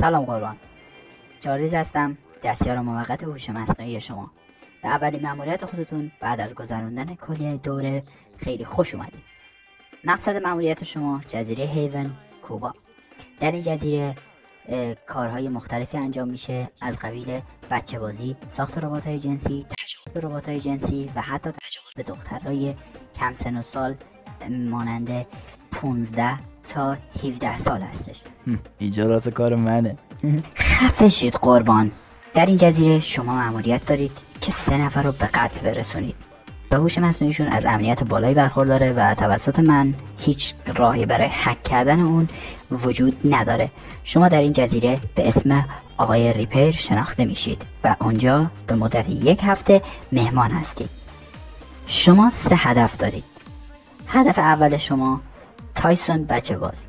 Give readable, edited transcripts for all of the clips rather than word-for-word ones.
سلام قربان، جاریز هستم، دستیار موقت هوش مصنوعی شما. به اولین مأموریت خودتون بعد از گذراندن کلیه دوره خیلی خوش اومدید. مقصد مأموریت شما جزیره هیون کوبا. در این جزیره کارهای مختلفی انجام میشه، از قبیل بچه بازی، ساخت ربات‌های جنسی، تجاوز به ربات‌های جنسی و حتی تجاوز به دخترای کم سن و سال مانند 15 تا 17 سال هستش. اینجا راست کار منه. خفه شید قربان. در این جزیره شما مأموریت دارید که 3 نفر رو به قتل برسونید. به هوش مصنوعیشون از امنیت بالایی برخورداره و توسط من هیچ راهی برای هک کردن اون وجود نداره. شما در این جزیره به اسم آقای ریپیر شناخته میشید و اونجا به مدت 1 هفته مهمان هستید. شما 3 هدف دارید. هدف اول شما تایسون بچه باز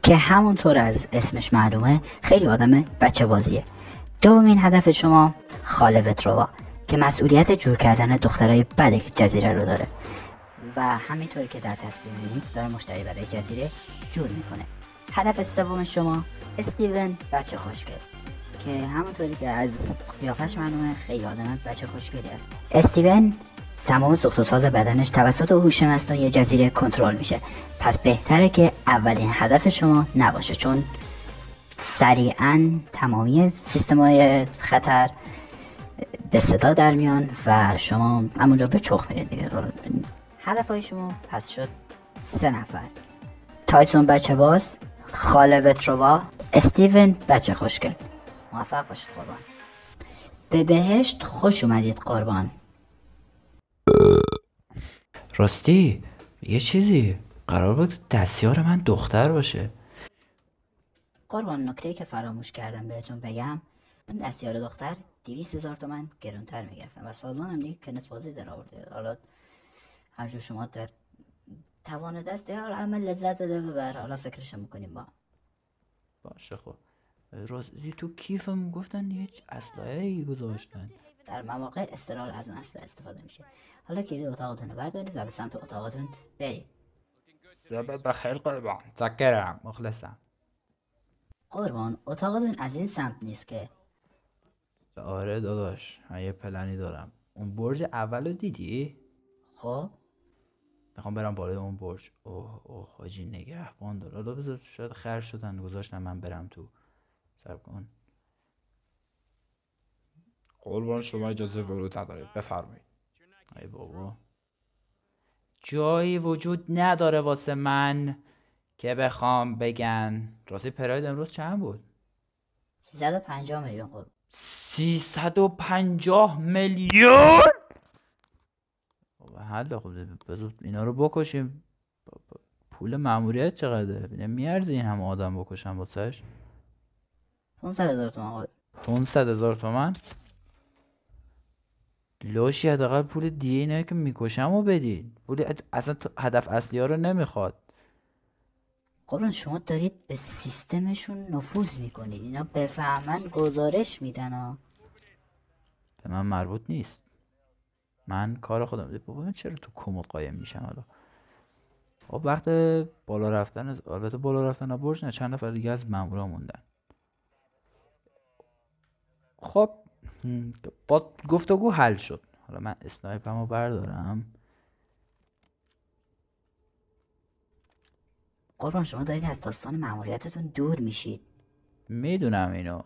که همونطور از اسمش معلومه خیلی آدم بچه بازیه. دومین هدف شما خاله وتروا که مسئولیت جور کردن دخترای بد جزیره رو داره و همینطوری که در تصویر می‌بینید داره مشتری برای جزیره جور میکنه. هدف سوم شما استیون بچه خوشگل که همونطوری که از قیافش معلومه خیلی آدم بچه خوشگلی است. استیون تمام سوخت و ساز بدنش توسط هوش مصنوعی جزیره کنترل میشه، پس بهتره که اولین هدف شما نباشه، چون سریعا تمامی سیستم‌های خطر به صدا در میان و شما همونجا به چخ میرید دیگه. هدفهای شما پس شد 3 نفر: تایسون بچه باز، خاله وتروا، استیون بچه خوشگل. موفق باشید قربان. به بهشت خوش اومدید قربان. راستی یه چیزی قرار بود دستیار من دختر باشه. قربان، نکته‌ای که فراموش کردم بهتون بگم، من دستیار دختر 200,000 تومان گرونتر میگرفتم و سازمان هم دیگه کنس بازی در آورده. حالا هر جور شما در توان دسته حالا عمل لذت بده ببر، حالا فکرش میکنیم با. باشه خب. راستی تو کیفم گفتن یه اسلحه‌ای گذاشتن. در مواقع استرال از اون اسلحه استفاده میشه. حالا کلید اتاقتون رو بردارید و به سمت اتاقتون برید. سبب بخیر قربان. چاکرم، مخلصم. قربان، اتاقتون از این سمت نیست که؟ آره داداش، من یه پلنی دارم. اون برج اولو دیدی؟ خب میخوام برم بالای اون برج. اوه حاجی نگهبان داره. حالا بذار شاید خر شدن گذاشتن من برم تو. صبر کن. قربان شما اجازه ورود ندارید، بفرمایید. ای بابا، جایی وجود نداره واسه من که بخوام بگن. راستی پراید امروز چند بود؟ 350 میلیون قربان. 350 میلیون؟ حل خب بذار اینا رو بکشیم. پول مأموریت چقدره؟ میارزه این همه آدم بکشم واسهش؟ 500,000 تومان قربان. 500,000 تومن؟ لاشی حداقل پول دیگه اینه که میکشم و بدید. پول اصلا هدف اصلی ها رو نمیخواد. قربان شما دارید به سیستمشون نفوذ میکنید، اینا بفهمن گزارش میدن ها. به من مربوط نیست، من کار خودم. بابا من چرا تو کمد قایم میشم حالا؟ خب وقت بالا رفتن، البته بالا رفتن برج نه، چند نفر دیگه از مامورا موندن. خب با گفتگو حل شد. حالا من اسنایپمو بردارم. قربان شما دارید از داستان مأموریتتون دور میشید. میدونم اینو،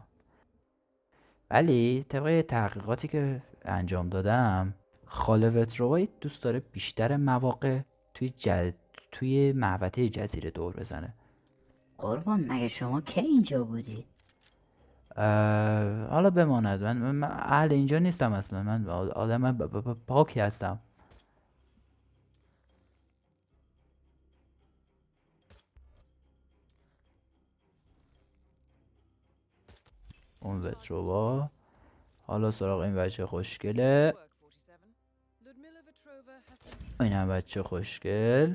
ولی طبق تحقیقاتی که انجام دادم خاله وتروایی دوست داره بیشتر مواقع توی محوطه جزیره دور بزنه. قربان مگه شما کی اینجا بودید؟ حالا بماند، من اهل اینجا نیستم اصلا. من آدم پاکی هستم. اون وتروا. حالا سراغ این بچه خوشگله. این هم بچه خوشگل.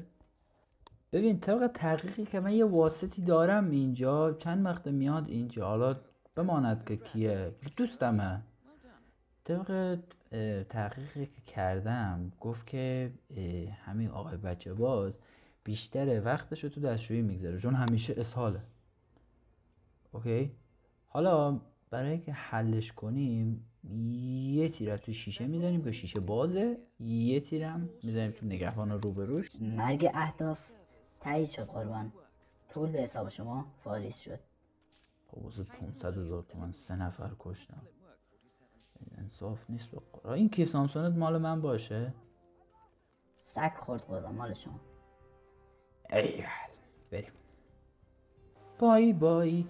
ببین طبق تحقیقی که من یه واسطی دارم اینجا، چند وقت میاد اینجا، حالا بماند که کیه، دوستمه. طبق تحقیقی که کردم گفت که همین آقای بچه باز بیشتر وقتشو تو دستشویی میگذاره چون همیشه اسهاله. اوکی؟ حالا برای که حلش کنیم یه تیر تو شیشه میزنیم که شیشه بازه، یه تیرم میزنیم تو نگهبان روبروش. مرگ اهداف تایید شد قربان. پول به حساب شما واریز شد. خب واسه 500,000 تومن 3 نفر کشتم، انصاف نیست به قرآن. این کیف سامسونت مال من باشه؟ سگ خورد قربان، مال شما. ایول بریم. بای بای.